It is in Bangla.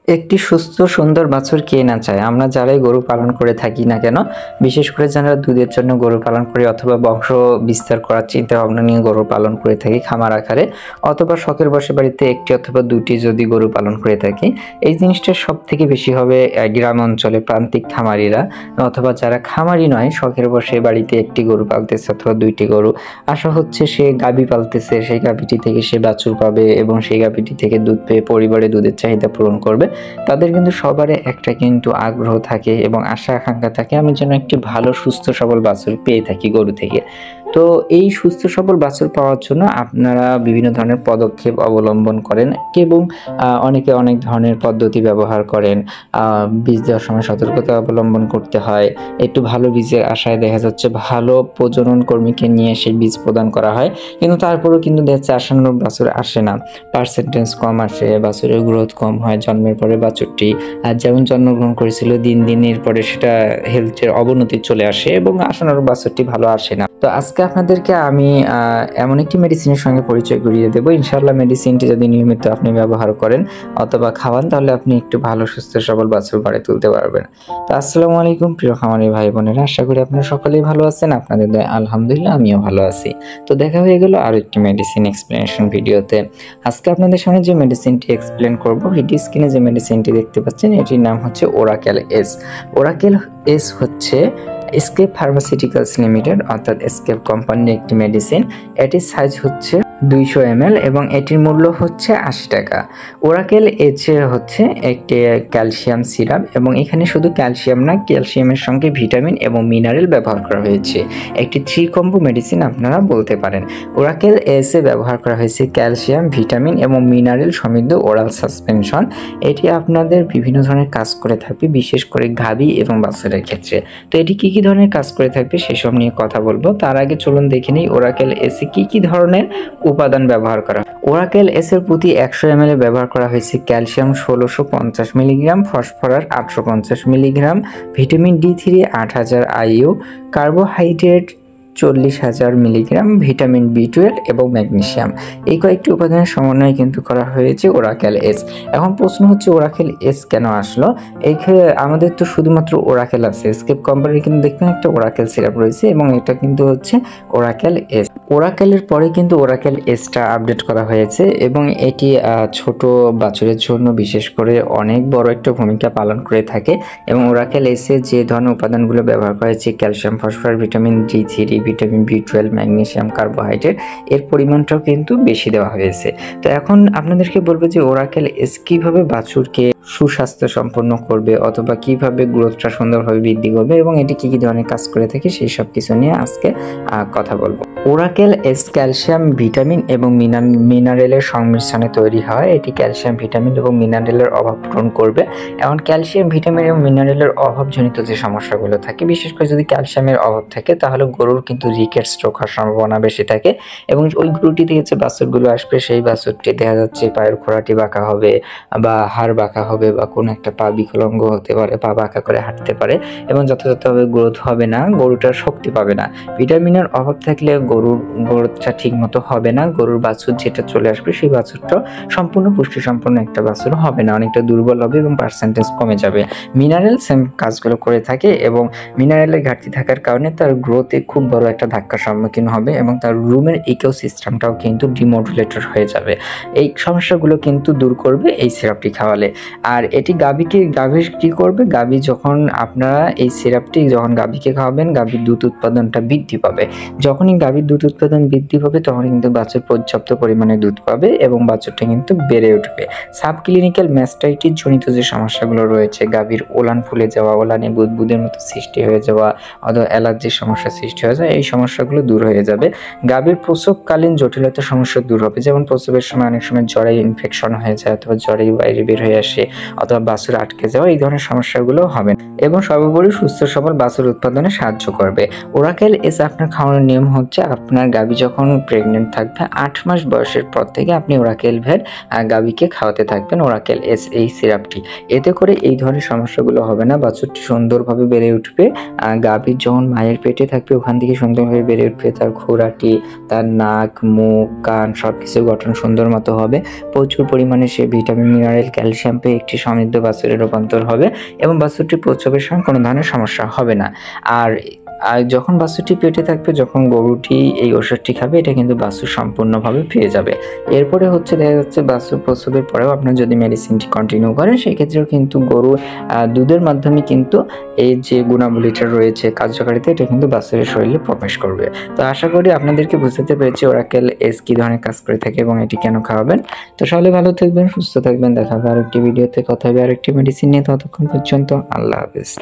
একটি সুস্থ সুন্দর বাছুর কে না চায়। আমরা যারাই গরু পালন করে থাকি না কেন, বিশেষ করে যারা দুধের জন্য গরু পালন করি অথবা বংশ বিস্তার করার চিন্তা ভাবনা নিয়ে গরু পালন করে থাকি খামার আকারে, অথবা শখের বসে বাড়িতে একটি অথবা দুটি যদি গরু পালন করে থাকি, এই জিনিসটা সব থেকে বেশি হবে গ্রাম অঞ্চলে প্রান্তিক খামারিরা, অথবা যারা খামারি নয় শখের বসে বাড়িতে একটি গরু পালতেছে অথবা দুইটি গরু, আশা হচ্ছে সে গাভী পালতেছে, সেই গাভীটি থেকে সে বাছুর পাবে এবং সেই গাভীটি থেকে দুধ পেয়ে পরিবারে দুধের চাহিদা পূরণ করবে। তাদের কিন্তু সবারই একটা কিন্তু আগ্রহ থাকে এবং আশা আকাঙ্ক্ষা থাকে, আমি যেন একটি ভালো সুস্থ সবল বাছুর পেয়ে থাকি গরু থেকে। তো এই সুস্থ সবল বাছুর পাওয়ার জন্য আপনারা বিভিন্ন ধরনের পদক্ষেপ অবলম্বন করেন এবং অনেকে অনেক ধরনের পদ্ধতি ব্যবহার করেন। বীজ দেওয়ার সময় সতর্কতা অবলম্বন করতে হয়। একটু ভালো বীজের আশায় দেখা যাচ্ছে ভালো প্রজনন কর্মীকে নিয়ে সেই বীজ প্রদান করা হয়, কিন্তু তারপরেও কিন্তু দেখা যাচ্ছে আশানুরূপ বাছুর আসে না, পার্সেন্টেজ কম আসে, বাছুরের গ্রোথ কম হয়। জন্মের পরে বাছুরটি যেমন জন্মগ্রহণ করেছিল দিন দিনের পরে সেটা হেলথের অবনতি চলে আসে এবং আশানুরূপ বাছুরটি ভালো আসে না। তো আজকে আপনাদেরকে আমি এমন একটি মেডিসিনের সঙ্গে পরিচয় করিয়ে দেবো। ইনশাআল্লাহ মেডিসিনটি যদি নিয়মিত আপনি ব্যবহার করেন অথবা খাওয়ান, তাহলে আপনি একটু ভালো সুস্থ সবল বাছুর গড়ে তুলতে পারবেন। তো আসসালামু আলাইকুম প্রিয় খামারি ভাই বোনেরা, আশা করি আপনারা সকলেই ভালো আছেন। আপনাদের দয়ায় আলহামদুলিল্লাহ আমিও ভালো আছি। তো দেখা হয়ে গেল আরো একটি মেডিসিন এক্সপ্লেনেশন ভিডিওতে। আজকে আপনাদের সামনে যে মেডিসিনটি এক্সপ্লেন করব, ভিডিও স্ক্রিনে যে মেডিসিনটি দেখতে পাচ্ছেন এটির নাম হচ্ছে ওরাকেল এস। ওরাকেল এস হচ্ছে এসকেপ ফার্মাসিউটিক্যালস লিমিটেড অর্থাৎ এসকেপ কোম্পানির একটি মেডিসিন। এটির সাইজ হচ্ছে 200 ml এবং এটির মূল্য হচ্ছে 80 টাকা। ওরাকেল এচে হচ্ছে একটি ক্যালসিয়াম সিরাপ এবং এখানে শুধু ক্যালসিয়াম না, ক্যালসিয়ামের সঙ্গে ভিটামিন এবং মিনারেল ব্যবহার করা হয়েছে। একটি 3 কম্বো মেডিসিন আপনারা বলতে পারেন। ওরাকেল এসে ব্যবহার করা হয়েছে ক্যালসিয়াম, ভিটামিন এবং মিনারেল সমৃদ্ধ ওরাল সাসপেনশন। এটি আপনাদের বিভিন্ন ধরনের কাজ করে থাকবে, বিশেষ করে গাভী এবং বাছুরের ক্ষেত্রে। তো এটি কি ধরনের কাজ করে থাকবে সেসব নিয়ে কথা বলবো। তার আগে চলুন দেখে নিই ওরাকেল এসে কি ধরনের উপাদান ব্যবহার করা। ওরাকেল এস এর প্রতি 100 ml ব্যবহার করা হয়েছে calcium 1650 milligram, phosphorus 850 milligram, vitamin D3 8000 IU, carbohydrate 40,000 milligram, vitamin B12 এবং ম্যাগনেসিয়াম। এই কয়েকটি উপাদানের সমন্বয়ে কিন্তু করা হয়েছে ওরাকেল এস। এখন প্রশ্ন হচ্ছে ওরাকেল এস কেন আসলো? এইখানে আমাদের তো শুধুমাত্র ওরাকেল আছে, এসকেপ কোম্পানির কিন্তু দেখবেন একটা ওরাকেল সিরাপ রয়েছে এবং এটা কিন্তু হচ্ছে ওরাকেল এস। ওরাকেলের পরে কিন্তু ওরাকেল এসটা আপডেট করা হয়েছে এবং এটি ছোট বাছুরের জন্য বিশেষ করে অনেক বড় একটা ভূমিকা পালন করে থাকে এবং ওরাকেল এসে যে ধরনের উপাদানগুলো ব্যবহার করা হয়েছে calcium, phosphorus, vitamin D3, vitamin B12, magnesium, carbohydrate, এর পরিমাণটাও কিন্তু বেশি দেওয়া হয়েছে। তো এখন আপনাদেরকে বলবো যে ওরাকেল এস কিভাবে বাছুরকে সুস্বাস্থ্য সম্পন্ন করবে অথবা কিভাবে গ্রোথটা সুন্দরভাবে বৃদ্ধি করবে এবং এটি কি ধরনের কাজ করে থাকে সেই সব কিছু নিয়ে আজকে কথা বলবো। ওরাকেল এস ক্যালসিয়াম, ভিটামিন এবং মিনারেলের সংমিশ্রণে তৈরি হয়। এটি ক্যালসিয়াম, ভিটামিন এবং মিনারেলের অভাব পূরণ করবে। এখন ক্যালসিয়াম, ভিটামিন এবং মিনারেলের অভাবজনিত যে সমস্যাগুলো থাকে, বিশেষ করে যদি ক্যালসিয়ামের অভাব থাকে তাহলে গরুর কিন্তু রিকেট স্ট্রোক হওয়ার সম্ভাবনা বেশি থাকে এবং ওই গরুটি থেকে যে বাছুরগুলো আসবে সেই বাছুরটি দেখা যাচ্ছে পায়ের খোঁড়াটি বাঁকা হবে বা হাড় বাঁকা হবে বা কোনো একটা পা বিকলাঙ্গ হতে পারে, পা বাঁকা করে হাঁটতে পারে এবং যথাযথভাবে গ্রোথ হবে না, গরুটার শক্তি পাবে না। ভিটামিনের অভাব থাকলে গরুর গ্রোথটা ঠিক মতো হবে না, গরুর বাছুর যেটা চলে আসবে সেই বাছুরটা সম্পূর্ণ পুষ্টি সম্পন্ন একটা বাছুর হবে না, অনেকটা দুর্বল হবে এবং পার্সেন্টেজ কমে যাবে। মিনারেল সেম কাজগুলো করে থাকে এবং মিনারেলের ঘাটতি থাকার কারণে তার গ্রোথে খুব বড় একটা ধাক্কার সম্মুখীন হবে এবং তার রুমের ইকোসিস্টেমটাও কিন্তু ডিমোডুলেটর হয়ে যাবে। এই সমস্যাগুলো কিন্তু দূর করবে এই সিরাপটি খাওয়ালে। আর এটি গাভীর কি করবে, গাভী যখন আপনারা এই সিরাপটি যখন গাভীকে খাওয়াবেন, গাভীর দুধ উৎপাদনটা বৃদ্ধি পাবে। যখনই গাভীর দুধ উৎপাদন বৃদ্ধি পাবে তখন কিন্তু বাছুর পর্যাপ্ত পরিমাণে দুধ পাবে এবং বাছুরটা কিন্তু বেড়ে উঠবে। সাবক্লিনিক্যাল ম্যাস্টাইটিস জনিত যে সমস্যাগুলো রয়েছে, গাভীর ওলান ফুলে যাওয়া, ওলানে বুদবুদের মতো সৃষ্টি হয়ে যাওয়া অথবা অ্যালার্জির সমস্যা সৃষ্টি হয়ে যায়, এই সমস্যাগুলো দূর হয়ে যাবে। গাভীর প্রসবকালীন জটিলতা সমস্যা দূর হবে, যেমন প্রসবের সময় অনেক সময় জ্বরে ইনফেকশন হয়ে যায় অথবা জ্বরে বাইরে বের হয়ে আসে অথবা বাছুর আটকে যাওয়া, এই ধরনের সমস্যাগুলো হবে না এবং সর্বোপরি সুস্থ সবল বাছুর উৎপাদনে সাহায্য করবে। ওরাকেল এস আপনার খাওয়ানোর নিয়ম হচ্ছে আপনার আপনার গাভী যখন প্রেগনেন্ট থাকবে 8 মাস বয়সের পর থেকে আপনি ওরাকেল ভেট গাভীকে খাওয়াতে থাকবেন, ওরাকেল এস এই সিরাপটি। এতে করে এই ধরনের সমস্যাগুলো হবে না, বাছুরটি সুন্দরভাবে বেড়ে উঠবে। গাভীর যখন মায়ের পেটে থাকবে ওখান থেকে সুন্দরভাবে বেড়ে উঠবে, তার খোরাটি, তার নাক, মুখ, কান সবকিছু গঠন সুন্দর মতো হবে। প্রচুর পরিমাণে সে ভিটামিন, মিনারেল, ক্যালসিয়াম পেয়ে একটি সমৃদ্ধ বাছুরে রূপান্তর হবে এবং বাছুরটি প্রসবের সময় কোনো ধরনের সমস্যা হবে না। আর যখন বাছুরটি পেটে থাকবে, যখন গরুটি এই ওষুধটি খাবে, এটা কিন্তু বাছুর সম্পূর্ণভাবে পেয়ে যাবে। এরপরে হচ্ছে দেখা যাচ্ছে বাছুর প্রসবের পরেও আপনার যদি মেডিসিনটি কন্টিনিউ করেন সেক্ষেত্রেও কিন্তু গরু দুধের মাধ্যমে কিন্তু এই যে গুণাবলীটা রয়েছে কার্যকারিতা, এটা কিন্তু বাছুরের শরীরে প্রবেশ করবে। তো আশা করি আপনাদেরকে বুঝতে পেরেছি ওরাকেল এস কী ধরনের কাজ করে থাকে এবং এটি কেন খাওয়াবেন। তো সকলে ভালো থাকবেন, সুস্থ থাকবেন, দেখা হবে আরেকটি ভিডিওতে, কথা হবে আরেকটি মেডিসিন নিয়ে। ততক্ষণ পর্যন্ত আল্লাহ হাফেজ।